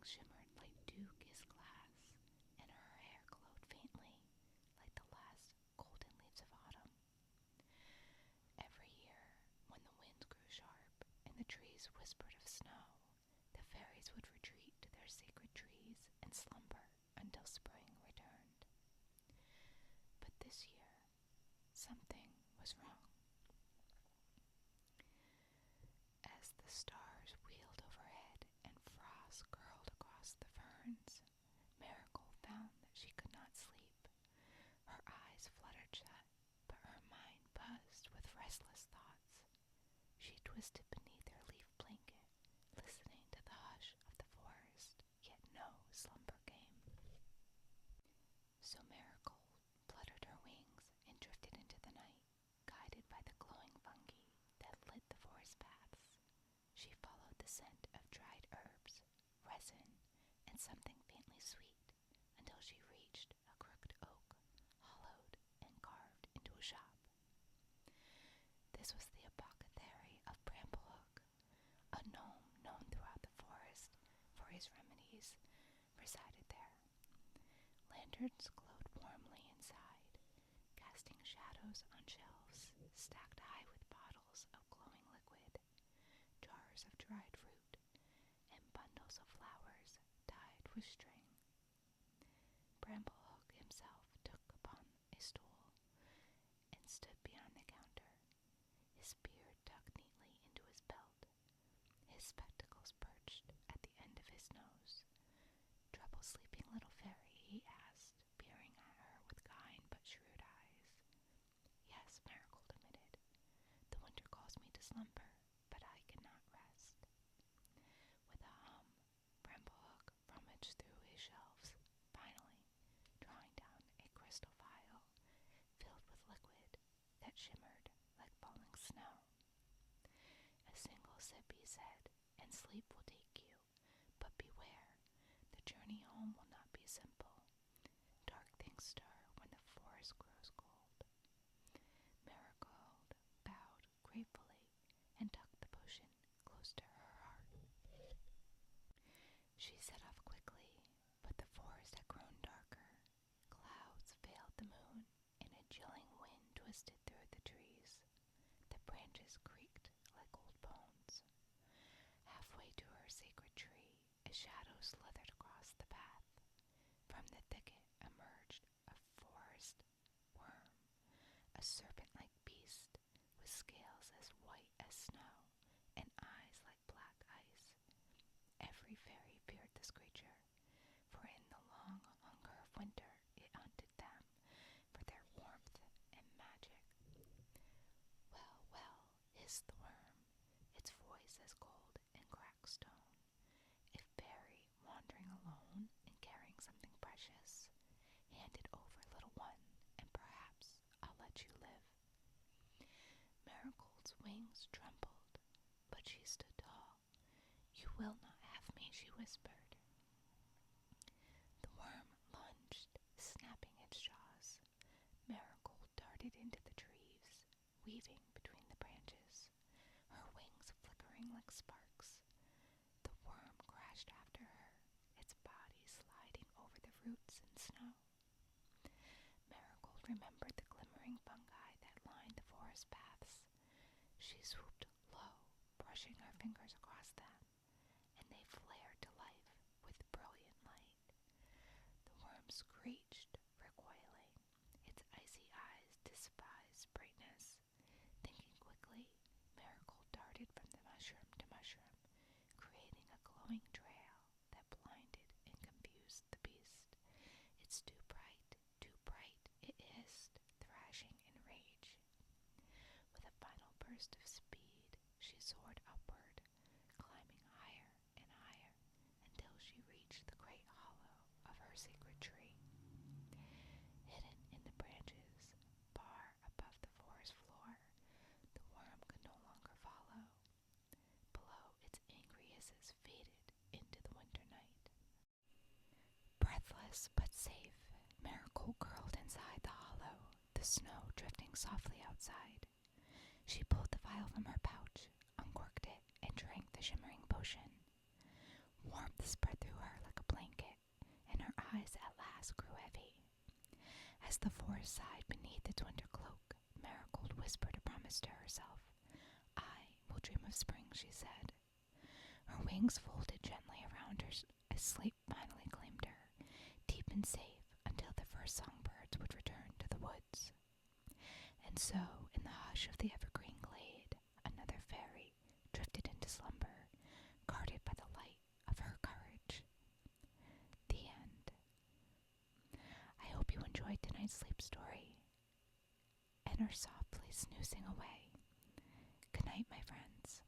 wings shimmered like dew-kissed glass, and her hair glowed faintly like the last golden leaves of autumn. Every year, when the winds grew sharp and the trees whispered of snow, the fairies would retreat to their sacred trees and slumber until spring returned. But this year, something was wrong. As the stars wheeled overhead and frost curled across the ferns, Marigold found that she could not sleep. Her eyes fluttered shut, but her mind buzzed with restless thoughts. She twisted beneath her leaf blanket, listening to the hush of the forest, yet no slumber came. So Marigold fluttered her wings and drifted into the night, guided by the glowing fungi that lit the forest paths. She followed the scent of dried herbs, resin, and something faintly sweet until she reached a crooked oak, hollowed and carved into a shop. This was the apothecary of Bramblehook, a gnome known throughout the forest for his remedies, resided there. Lanterns glowed warmly inside, casting shadows on shelves stacked high with bottles of glowing liquid, jars of dried fruit, and bundles of flowers tied with string. Bramblehook himself took upon a stool and stood beyond the counter, his beard tucked neatly into his belt, his spectacles perched at the end of his nose. "Trouble sleeping, little fairy?" he asked, peering at her with kind but shrewd eyes. "Yes," Marigold admitted. "The winter calls me to slumber, but I cannot rest." With a hum, Bramblehook rummaged through his shelves, finally drawing down a crystal vial filled with liquid that shimmered like falling snow. "A single sip," he said, "and sleep will take you. But beware, the journey home will not be simple. Dark things stir when the forest grows cold." Marigold bowed gratefully and tucked the potion close to her heart. She set off quickly, but the forest had grown darker. Clouds veiled the moon, and a chilling wind twisted through the trees. The branches creaked like old bones. Halfway to her sacred tree, a shadow slithered across the path. From the thicket emerged a forest worm, a serpent-like beast with scales as white as snow and eyes like black ice. Every fairy feared this creature, for in the long hunger of winter it hunted them for their warmth and magic. "Well, well," hissed the worm, its voice as cold and cracked stone. "If Barry, wandering alone and carrying something precious, hand it over, little one, and perhaps I'll let you live." Marigold's wings trembled, but she stood tall. "You will not have me," she whispered. The worm lunged, snapping its jaws. Marigold darted into the trees, weaving between the branches, her wings flickering like sparks. The worm crashed after her, its body sliding over the roots and snow. Marigold remembered the glimmering fungi that lined the forest paths. She swooped low, brushing her fingers across them, and they flared to life with brilliant light. The worm screeched, recoiling. Its icy eyes despised brightness. Thinking quickly, Marigold darted from the mushroom to mushroom, creating a glowing trail that blinded and confused the beast. "It's too bright," it hissed, thrashing in rage. With a final burst of speed, she soared upward, climbing higher and higher until she reached the great hollow of her sacred tree. Hidden in the branches, far above the forest floor, the worm could no longer follow. Below, its angry hisses faded into the winter night. Breathless but safe, Marigold curled inside the hollow, the snow drifting softly outside. She pulled the vial from her pouch, uncorked it, and drank the shimmering potion. Warmth spread through her like a blanket, and her eyes at last grew heavy. As the forest sighed beneath its winter cloak, Marigold whispered a promise to herself. "I will dream of spring," she said. Her wings folded gently around her as sleep finally claimed her, deep and safe until the first songbirds would return to the woods. And so, in the hush of the evergreen glade, another fairy drifted into slumber, guarded by the light of her courage. The end. I hope you enjoyed tonight's sleep story and are soft.